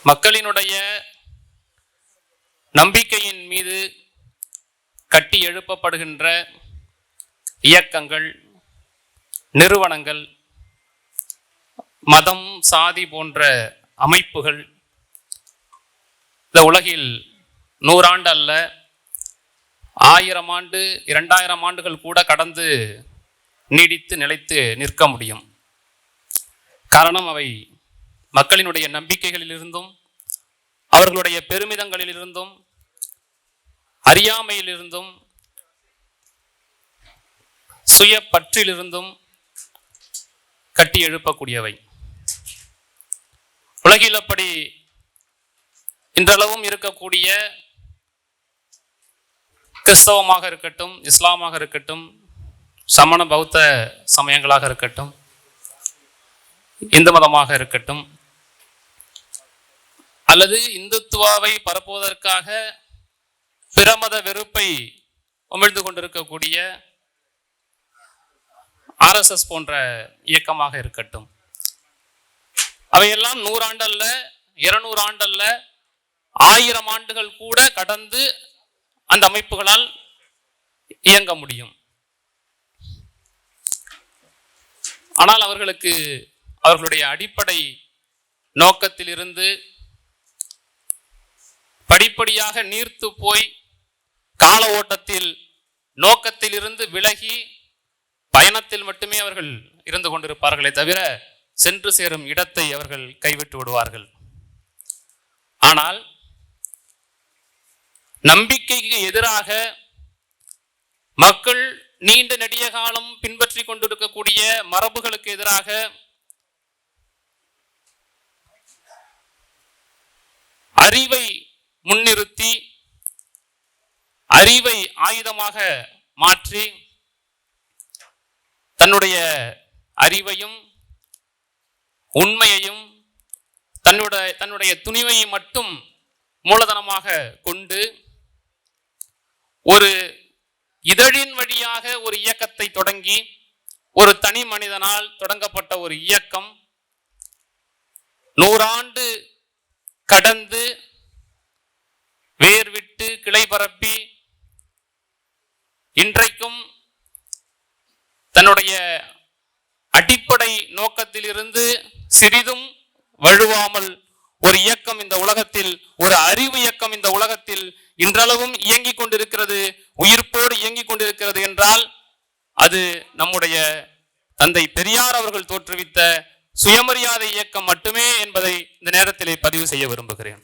மக்களினுடைய நம்பிக்கையின் மீது கட்டி எழுப்பப்படுகின்ற இயக்கங்கள், நிறுவனங்கள், மதம், சாதி போன்ற அமைப்புகள் இந்த உலகில் 100 ஆண்டு அல்ல, 1000 ஆண்டு 2000 ஆண்டுகள் கூட கடந்து நீடித்து நிலைத்து நிற்க முடியும். காரணம், அவை மக்களினுடைய நம்பிக்கைகளிலிருந்தும் அவர்களுடைய பெருமிதங்களிலிருந்தும் அறியாமையிலிருந்தும் சுய பற்றிலிருந்தும் கட்டி எழுப்பக்கூடியவை. உலகில் அப்படி இன்றளவும் இருக்கக்கூடிய கிறிஸ்தவமாக இருக்கட்டும், இஸ்லாமாக இருக்கட்டும், சமண பௌத்த சமயங்களாக இருக்கட்டும், இந்து மதமாக இருக்கட்டும், அல்லது இந்துத்துவாவை பரப்புவதற்காக பிரமத வெறுப்பை உமிழ்ந்து கொண்டிருக்கக்கூடிய RSS போன்ற இயக்கமாக இருக்கட்டும், அவையெல்லாம் 100 ஆண்டு அல்ல, 200 ஆண்டு அல்ல, 1000 ஆண்டுகள் கூட கடந்து அந்த அமைப்புகளால் இயங்க முடியும். ஆனால் அவர்களுக்கு அவர்களுடைய அடிப்படை நோக்கத்திலிருந்து படிப்படியாக நீர்த்து போய் கால ஓட்டத்தில் நோக்கத்தில் இருந்து விலகி பயணத்தில் மட்டுமே அவர்கள் இருந்து கொண்டிருப்பார்களே தவிர சென்று சேரும் இடத்தை அவர்கள் கைவிட்டு விடுவார்கள். ஆனால் நம்பிக்கைக்கு எதிராக மக்கள் நீண்ட நெடிய காலம் பின்பற்றி கொண்டிருக்கக்கூடிய மரபுகளுக்கு எதிராக அறிவை முன்னிறுத்தி, அறிவை ஆயுதமாக மாற்றி, தன்னுடைய அறிவையும் உண்மையையும் தன்னுடைய துணிவையை மட்டும் மூலதனமாக கொண்டு ஒரு இதழின் வழியாக ஒரு இயக்கத்தை தொடங்கி, ஒரு தனி மனிதனால் தொடங்கப்பட்ட ஒரு இயக்கம் 100 ஆண்டு கடந்து வேர் விட்டு கிளை பரப்பி இன்றைக்கும் தன்னுடைய அடிப்படை நோக்கத்தில் இருந்து சிறிதும் வழுவாமல் ஒரு இயக்கம் இந்த உலகத்தில், ஒரு அறிவு இயக்கம் இந்த உலகத்தில் இன்றளவும் இயங்கிக் கொண்டிருக்கிறது, உயிர்ப்போடு இயங்கிக் கொண்டிருக்கிறது என்றால் அது நம்முடைய தந்தை பெரியார் அவர்கள் தோற்றுவித்த சுயமரியாதை இயக்கம் மட்டுமே என்பதை இந்த நேரத்திலே பதிவு செய்ய விரும்புகிறேன்.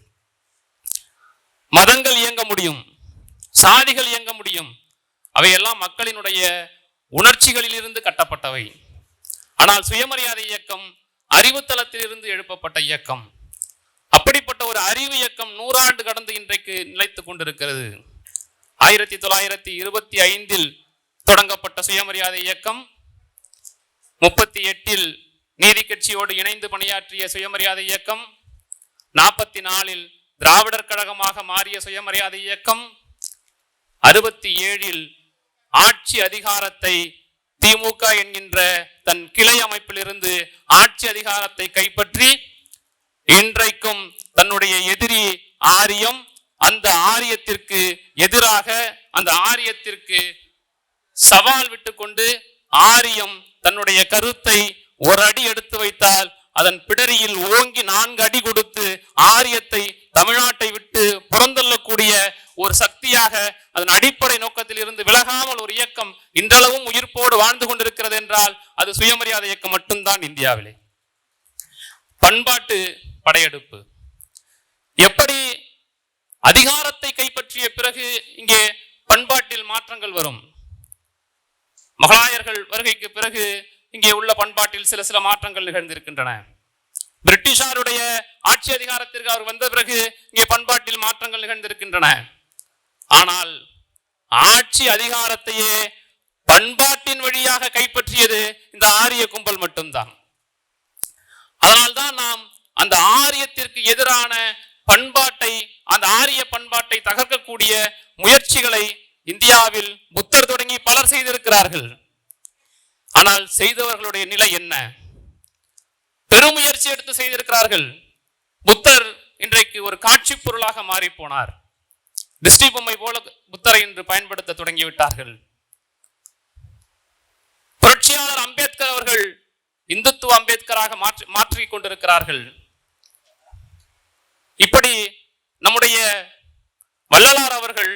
மதங்கள் இயங்க முடியும், சாதிகள் இயங்க முடியும், அவையெல்லாம் மக்களினுடைய உணர்ச்சிகளில் இருந்து கட்டப்பட்டவை. ஆனால் சுயமரியாதை இயக்கம் அறிவுத்தளத்தில் இருந்து எழுப்பப்பட்ட இயக்கம். அப்படிப்பட்ட ஒரு அறிவு இயக்கம் 100 ஆண்டு கடந்து இன்றைக்கு நிலைத்துக் கொண்டிருக்கிறது. 1925 தொடங்கப்பட்ட சுயமரியாதை இயக்கம் 38 நீதி கட்சியோடு இணைந்து பணியாற்றிய சுயமரியாதை இயக்கம், 44 திராவிடர் கழகமாக மாறிய சுயமரியாதை இயக்கம், 67 ஆட்சி அதிகாரத்தை திமுக என்கின்ற தன் கிளை அமைப்பில் இருந்து ஆட்சி அதிகாரத்தை கைப்பற்றி இன்றைக்கும் தன்னுடைய எதிரி ஆரியம், அந்த ஆரியத்திற்கு எதிராக, அந்த ஆரியத்திற்கு சவால் விட்டு கொண்டு ஆரியம் தன்னுடைய கருத்தை ஒரு அடி எடுத்து வைத்தால் அதன் பிடரியில் ஓங்கி 4 அடி கொடுத்து ஆரியத்தை தமிழ்நாட்டை விட்டு புறந்தள்ளக்கூடிய ஒரு சக்தியாக அதன் அடிப்படை நோக்கத்தில் இருந்து விலகாமல் ஒரு இயக்கம் இன்றளவும் உயிர்ப்போடு வாழ்ந்து கொண்டிருக்கிறது என்றால் அது சுயமரியாதை இயக்கம் மட்டும்தான் இந்தியாவிலே. பண்பாட்டு படையெடுப்பு எப்படி அதிகாரத்தை கைப்பற்றிய பிறகு இங்கே பண்பாட்டில் மாற்றங்கள் வரும். முகலாயர்கள் வருகைக்கு பிறகு இங்கே உள்ள பண்பாட்டில் சில மாற்றங்கள் நிகழ்ந்திருக்கின்றன. பிரிட்டிஷாருடைய ஆட்சி அதிகாரத்திற்கு அவர் வந்த பிறகு இங்கே பண்பாட்டில் மாற்றங்கள் நிகழ்ந்திருக்கின்றன. ஆனால் ஆட்சி அதிகாரத்தையே பண்பாட்டின் வழியாக கைப்பற்றியது இந்த ஆரிய கும்பல் மட்டும்தான். அதனால்தான் நாம் அந்த ஆரியத்திற்கு எதிரான பண்பாட்டை, அந்த ஆரிய பண்பாட்டை தகர்க்கக்கூடிய முயற்சிகளை இந்தியாவில் புத்தர் தொடங்கி பலர் செய்திருக்கிறார்கள். ஆனால் செய்தவர்களுடைய நிலை என்ன? பெருமுயற்சி எடுத்து செய்திருக்கிறார்கள். புத்தர் இன்றைக்கு ஒரு காட்சி பொருளாக மாறி போனார். திருஷ்டி பொம்மை போல புத்தரை இன்று பயன்படுத்த தொடங்கிவிட்டார்கள். புரட்சியாளர் அம்பேத்கர் அவர்கள் இந்துத்துவ அம்பேத்கராக மாற்றிக் கொண்டிருக்கிறார்கள். இப்படி நம்முடைய வள்ளலார் அவர்கள்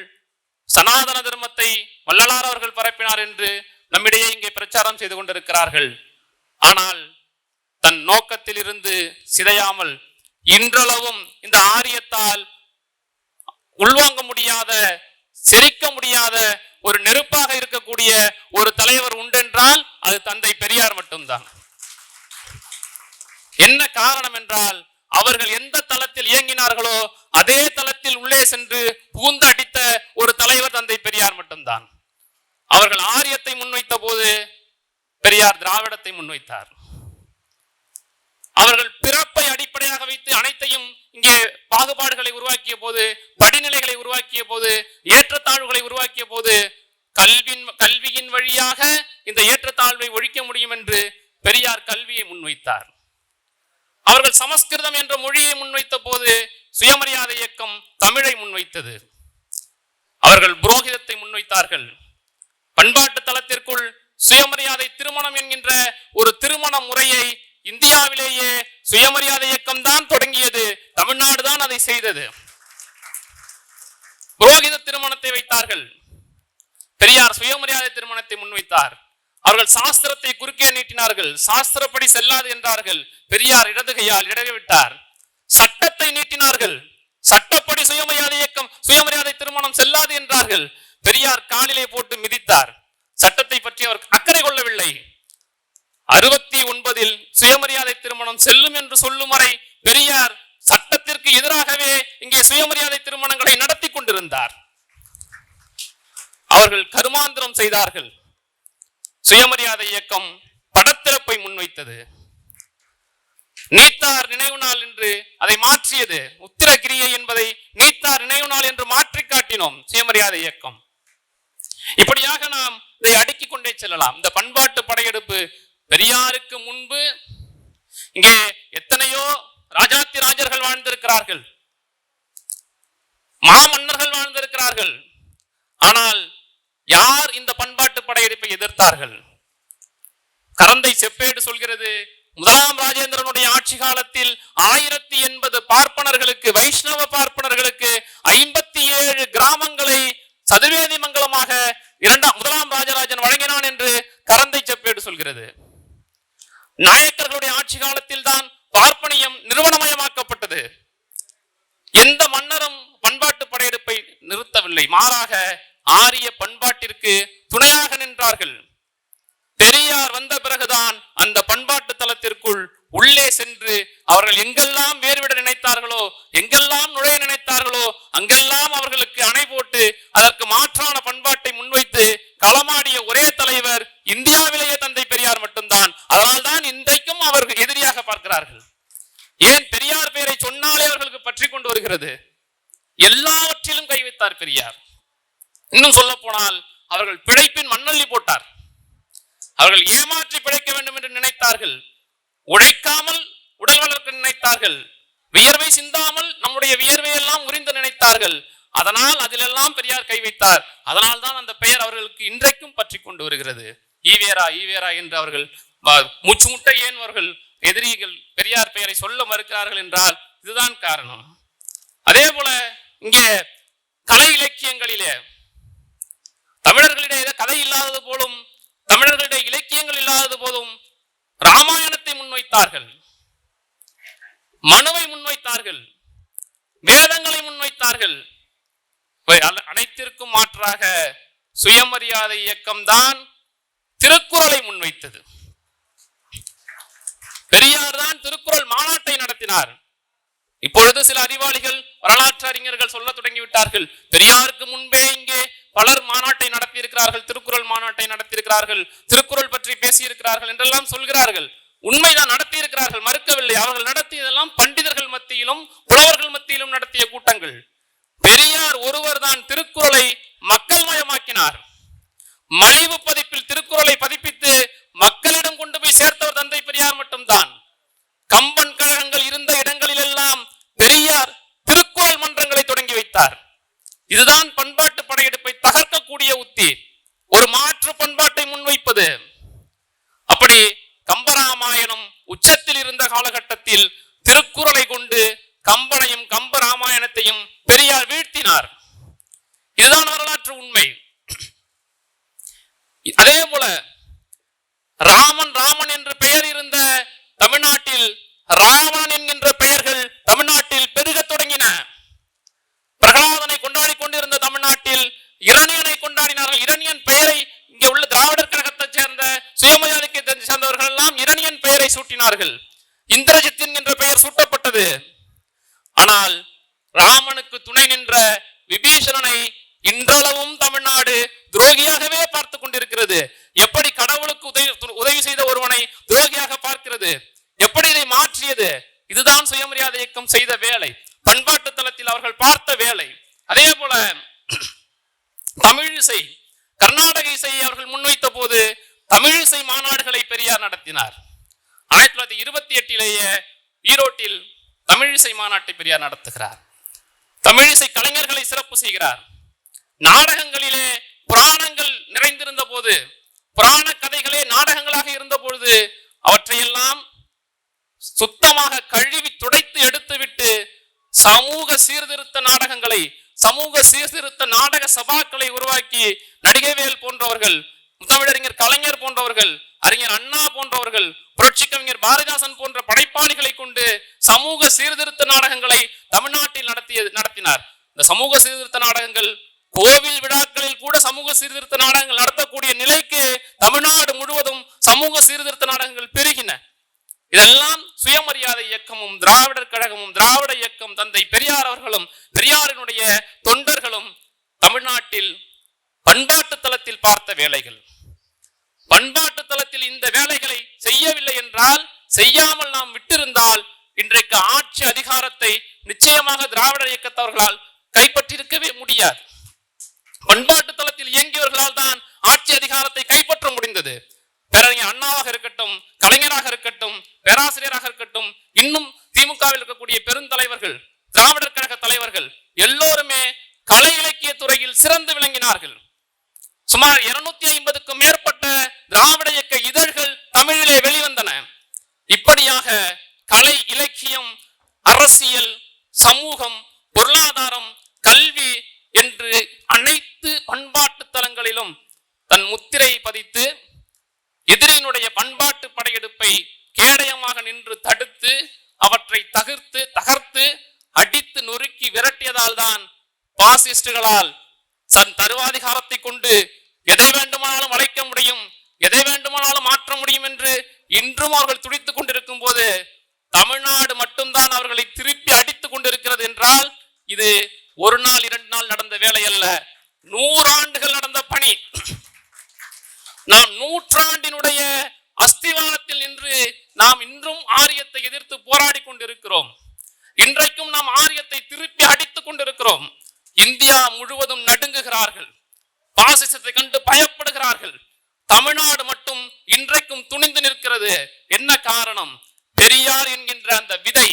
சனாதன தர்மத்தை வள்ளலார் அவர்கள் பரப்பினார் என்று நம்மிடையே இங்கே பிரச்சாரம் செய்து கொண்டிருக்கிறார்கள். ஆனால் தன் நோக்கத்தில் இருந்து சிதையாமல் இன்றளவும் இந்த ஆரியத்தால் உள்வாங்க முடியாத, செரிக்க முடியாத ஒரு நெருப்பாக இருக்கக்கூடிய ஒரு தலைவர் உண்டென்றால் அது தந்தை பெரியார் மட்டும்தான். என்ன காரணம் என்றால், அவர்கள் எந்த தளத்தில் இயங்கினார்களோ அதே தளத்தில் உள்ளே சென்று புகுந்து அடித்த ஒரு தலைவர் தந்தை பெரியார் மட்டும்தான். அவர்கள் ஆரியத்தை முன்வைத்த போது பெரியார் திராவிடத்தை முன்வைத்தார். அவர்கள் பிறப்பை அடிப்படையாக வைத்து அனைத்தையும் இங்கே பாகுபாடுகளை உருவாக்கிய போது, படிநிலைகளை உருவாக்கிய போது, ஏற்றத்தாழ்வுகளை உருவாக்கிய போது கல்வியின் வழியாக இந்த ஏற்றத்தாழ்வை ஒழிக்க முடியும் என்று பெரியார் கல்வியை முன்வைத்தார். அவர்கள் சமஸ்கிருதம் என்ற மொழியை முன்வைத்த போது சுயமரியாதை இயக்கம் தமிழை முன்வைத்தது. அவர்கள் புரோகிதத்தை முன்வைத்தார்கள். பண்பாட்டு தளத்திற்குள் சுயமரியாதை திருமணம் என்கின்ற ஒரு திருமண முறையை இந்தியாவிலேயே சுயமரியாதை இயக்கம் தான் தொடங்கியது. தமிழ்நாடு தான் அதை செய்தது. புரோகித திருமணத்தை வைத்தார்கள். பெரியார் சுயமரியாதை திருமணத்தை முன்வைத்தார். அவர்கள் சாஸ்திரத்தை குறுக்கே நீட்டினார்கள். சாஸ்திரப்படி செல்லாது என்றார்கள். பெரியார் இடது கையால் இடவிட்டார். சட்டத்தை நீட்டினார்கள். சட்டப்படி சுயமரியாதை இயக்கம் சுயமரியாதை திருமணம் செல்லாது என்றார்கள். பெரியார் காலிலே போட்டு மிதித்தார். சட்டத்தை பற்றி அவர் அக்கறை கொள்ளவில்லை. 69 சுயமரியாதை திருமணம் செல்லும் என்று சொல்லும் வரை பெரியார் சட்டத்திற்கு எதிராகவே இங்கே சுயமரியாதை திருமணங்களை நடத்தி கொண்டிருந்தார். அவர்கள் கருமாந்திரம் செய்தார்கள். சுயமரியாதை இயக்கம் படத்திறப்பை முன்வைத்தது. நீத்தார் நினைவு நாள் என்று அதை மாற்றியது. உத்திரகிரியை என்பதை நீத்தார் நினைவு நாள் என்று மாற்றி காட்டினோம் சுயமரியாதை இயக்கம். இப்படியாக நாம் இதை அடுக்கிக் கொண்டே செல்லலாம். இந்த பண்பாட்டு படையெடுப்பு பெரியாருக்கு முன்பு இங்கே எத்தனையோ ராஜாத்தி ராஜர்கள் வாழ்ந்திருக்கிறார்கள், மாமன்னர்கள் வாழ்ந்திருக்கிறார்கள். ஆனால் யார் இந்த பண்பாட்டு படையெடுப்பை எதிர்த்தார்கள்? கரந்தை செப்பேடு சொல்கிறது, முதலாம் ராஜேந்திரனுடைய ஆட்சி காலத்தில் 1080 பார்ப்பனர்களுக்கு, வைஷ்ணவ பார்ப்பனர்களுக்கு 57 கிராமங்களை சதுர்வேதி மங்கலமாக முதலாம் ராஜராஜன் வழங்கினான் என்று கரந்தை செப்பேடு சொல்கிறது. நாயக்கர்களுடைய ஆட்சி காலத்தில் தான் பார்ப்பனியம் நிறுவனமயமாக்கப்பட்டது. எந்த மன்னரும் பண்பாட்டு படையெடுப்பை நிறுத்தவில்லை. மாறாக ஆரிய பண்பாட்டிற்கு துணையாக நின்றார்கள். பெரியார் வந்த பிறகுதான் அந்த பண்பாட்டு தளத்திற்குள் உள்ளே சென்று அவர்கள் எங்கெல்லாம் வேறுவிட நினைத்தார்களோ, எங்கெல்லாம் நுழைய நினைத்தார்களோ அங்கெல்லாம் அவர்களுக்கு அணை போட்டு அதற்கு மாற்றான பண்பாட்டை முன்வைத்து களமாடிய ஒரே தலைவர் இந்தியாவிலேயே தந்தை பெரியார் மட்டும்தான். அதனால்தான் இன்றைக்கும் அவர்கள் எதிரியாக பார்க்கிறார்கள். ஏன் பெரியார் பெயரை சொன்னாலே அவர்களுக்கு பற்றி கொண்டு வருகிறது. எல்லாவற்றிலும் கை வைத்தார் பெரியார். இன்னும் சொல்ல போனால் அவர்கள் பிழைப்பின் மண்ணள்ளி போட்டார். அவர்கள் ஏமாற்றி பிழைக்க வேண்டும் என்று நினைத்தார்கள். உழைக்காமல் உடல் வளர்க்க நினைத்தார்கள். வியர்வை சிந்தாமல் நம்முடைய வியர்வை எல்லாம் உறிந்து நினைத்தார்கள். அதனால் அதிலெல்லாம் பெரியார் கை வைத்தார். அதனால் தான் அந்த பெயர் அவர்களுக்கு இன்றைக்கும் பற்றி கொண்டு வருகிறது. ஈவேரா ஈவேரா என்று அவர்கள் மூச்சு முட்டை ஏன் அவர்கள் எதிரிகள் பெரியார் பெயரை சொல்ல மறுக்கிறார்கள் என்றால் இதுதான் காரணம். அதே போல இங்கே கலை இலக்கியங்களிலே தமிழர்களிடையே கலை இல்லாதது போலும், தமிழர்களிடையே இலக்கியங்கள் இல்லாதது போதும் ராமாயணத்தை முன்வைத்தார்கள், மனுவை முன்வைத்தார்கள், வேதங்களை முன்வைத்தார்கள். அனைத்திற்கும் மாற்றாக சுயமரியாதை இயக்கம்தான் திருக்குறளை முன்வைத்தது. பெரியார் தான் திருக்குறள் மாநாட்டை நடத்தினார். இப்பொழுது சில அறிவாளிகள் வரலாற்று அறிஞர்கள் சொல்ல தொடங்கிவிட்டார்கள், பெரியாருக்கு முன்பே இங்கே பலர் மாநாட்டை நடத்தி இருக்கிறார்கள், திருக்குறள் மாநாட்டை நடத்தியிருக்கிறார்கள், திருக்குறள் பற்றி பேசியிருக்கிறார்கள் என்றெல்லாம் சொல்கிறார்கள். உண்மைதான், நடத்தி இருக்கிறார்கள், மறுக்கவில்லை. அவர்கள் நடத்தியதெல்லாம் பண்டிதர்கள் மத்தியிலும் புலவர்கள் மத்தியிலும் நடத்திய கூட்டங்கள். பெரியார் ஒருவர் தான் திருக்குறளை மக்கள் மயமாக்கினார். மலிவு பதிப்பில் திருக்குறளை பதிப்பித்து மக்களிடம் கொண்டு போய் சேர்த்தவர் தந்தை பெரியார் மட்டும்தான். கம்பன் கழகங்கள் இருந்த இடங்களில் எல்லாம் பெரியார் இருந்த காலகட்டத்தில் திருக்குறளை கொண்டு கம்பனையும் கம்ப ராமாயணத்தையும் பெரியார் வீழ்த்தினார். இதுதான் வரலாற்று உண்மை. அதே போல ராமன் ராமன் என்ற பெயர் இருந்த தமிழ்நாட்டில் ராவணன் என்கின்ற பெயர்கள் தமிழ்நாட்டில் பெருக தொடங்கின. பிரகலாதனை கொண்டாடி கொண்டிருந்த தமிழ்நாட்டில் இரணியனை கொண்டாடினார்கள். இரணியன் பெயரை இங்கே உள்ள திராவிடர் கழகத்தை சேர்ந்த சுயமரியாதைக்கு சேர்ந்தவர்கள் எல்லாம் இரணியன் பெயரை சூட்டினார்கள். இந்திரஜித் என்கின்ற பெயர் சூட்டப்பட்டது. ஆனால் ராமனுக்கு துணை நின்ற விபீஷணனை இன்றளவும் தமிழ்நாடு துரோகியாகவே பார்த்து கொண்டிருக்கிறது. எப்படி கடவுளுக்கு உதவி செய்த ஒருவனை துரோகியாக பார்க்கிறது? எப்படி இதை மாற்றியது? இதுதான் சுயமரியாதை இயக்கம் செய்த வேலை, பண்பாட்டு தளத்தில் அவர்கள் பார்த்த வேலை. அதே போல தமிழ் இசை, கர்நாடக இசையை அவர்கள் முன்வைத்த போது தமிழ் இசை மாநாடுகளை பெரியார் நடத்தினார். 1928 ஈரோட்டில் தமிழ் இசை மாநாட்டை பெரியார் நடத்துகிறார். தமிழ் இசை கலைஞர்களை சிறப்பு செய்கிறார். நாடகங்களிலே புராணங்கள் நிறைந்திருந்த போது, புராண கதைகளே நாடகங்களாக இருந்த பொழுது அவற்றையெல்லாம் சுத்தமாக கழுவி துடைத்து எடுத்துவிட்டு சமூக சீர்திருத்த நாடகங்களை, சமூக சீர்திருத்த நாடக சபாக்களை உருவாக்கி நடிகவேல் போன்றவர்கள், முத்தமிழறிஞர் கலைஞர் போன்றவர்கள், அறிஞர் அண்ணா போன்றவர்கள், புரட்சி கவிஞர் பாரதிதாசன் போன்ற படைப்பாளிகளை கொண்டு சமூக சீர்திருத்த நாடகங்களை தமிழ்நாட்டில் நடத்தினார். இந்த சமூக சீர்திருத்த நாடகங்கள் கோவில் விழாக்களில் கூட சமூக சீர்திருத்த நாடகங்கள் நடத்தக்கூடிய நிலைக்கு தமிழ்நாடு முழுவதும் சமூக சீர்திருத்த நாடகங்கள் பெருகின. இதெல்லாம் சுயமரியாதை இயக்கமும் திராவிடர் கழகமும் திராவிட இயக்கம் தந்தை பெரியார் அவர்களும் பெரியாரினுடைய தொண்டர்களும் தமிழ்நாட்டில் பண்பாட்டு தளத்தில் பார்த்த வேலைகள். பண்பாட்டு தளத்தில் இந்த வேலைகளை செய்யவில்லை என்றால், செய்யாமல் நாம் விட்டிருந்தால் இன்றைக்கு ஆட்சி அதிகாரத்தை நிச்சயமாக திராவிடர் இயக்கத்தவர்களால் கைப்பற்றியிருக்கவே முடியாது. பண்பாட்டு தளத்தில் இயங்கியவர்களால் தான் ஆட்சி அதிகாரத்தை கைப்பற்ற முடிந்தது. பேரறிஞர் அண்ணாவாக இருக்கட்டும், கலைஞராக இருக்கட்டும், பேராசிரியராக இருக்கட்டும், இன்னும் திமுகவில் இருக்கக்கூடிய பெருந்தலைவர்கள், திராவிடர் கழக தலைவர்கள் எல்லோருமே கலை இலக்கிய துறையில் சிறந்து விளங்கினார்கள். சுமார் 250க்கும் மேற்பட்ட திராவிட இயக்க இதழ்கள் தமிழிலே வெளிவந்தன. இப்படியாக கலை, இலக்கியம், அரசியல், சமூகம், பொருளாதாரம், கல்வி என்று அனைத்து பண்பாட்டு தலங்களிலும் தன் முத்திரை பதித்து எதிரியினுடைய பண்பாட்டு படையெடுப்பை கேடயமாக நின்று தடுத்து அவற்றை தகர்த்து அடித்து நொறுக்கி விரட்டியதால் தான் பாசிஸ்டுகளால் தன் தருவாதிகாரத்தை கொண்டு எதை வேண்டுமானாலும் அழைக்க முடியும், எதை வேண்டுமானாலும் மாற்ற முடியும் என்று இன்றும் அவர்கள் துடித்துக் கொண்டிருக்கும் போது தமிழ்நாடு மட்டும்தான் அவர்களை திருப்பி அடித்துக் கொண்டிருக்கிறது என்றால் இது ஒரு நாள் 2 நாள் நடந்த வேலை அல்ல, 100 ஆண்டுகள் நடந்த பணி. நாம் நூற்றாண்டினுடைய அஸ்திவாரத்தில் நின்று நாம் இன்றும் ஆரியத்தை எதிர்த்து போராடி கொண்டிருக்கிறோம். இன்றைக்கும் நாம் ஆரியத்தை திருப்பி அடித்துக் கொண்டிருக்கிறோம். இந்தியா முழுவதும் நடுங்குகிறார்கள், பாசிசத்தை கண்டு பயப்படுகிறார்கள். தமிழ்நாடு மட்டும் இன்றைக்கும் துணிந்து நிற்கிறது. என்ன காரணம்? பெரியார் என்கின்ற அந்த விதை,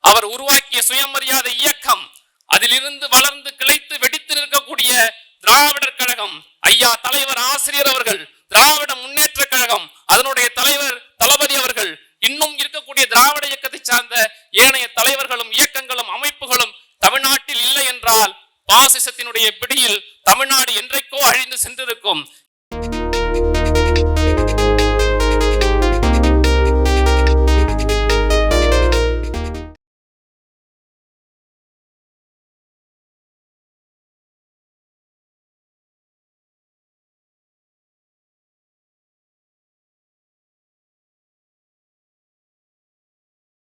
அவர் உருவாக்கிய சுயமரியாதை இயக்கம், அதிலிருந்து வளர்ந்து கிளைத்து வெடித்து நிற்கக்கூடிய திராவிடர் கழகம், ஐயா தலைவர் ஆசிரியர் அவர்கள், திராவிட முன்னேற்ற கழகம், அதனுடைய தலைவர் தளபதி அவர்கள், இன்னும் இருக்கக்கூடிய திராவிட இயக்கத்தை சார்ந்த ஏனைய தலைவர்களும் இயக்கங்களும் அமைப்புகளும் தமிழ்நாட்டில் இல்லை என்றால் பாசிசத்தினுடைய பிடியில் தமிழ்நாடு என்றைக்கோ அழிந்து சென்றிருக்கும்.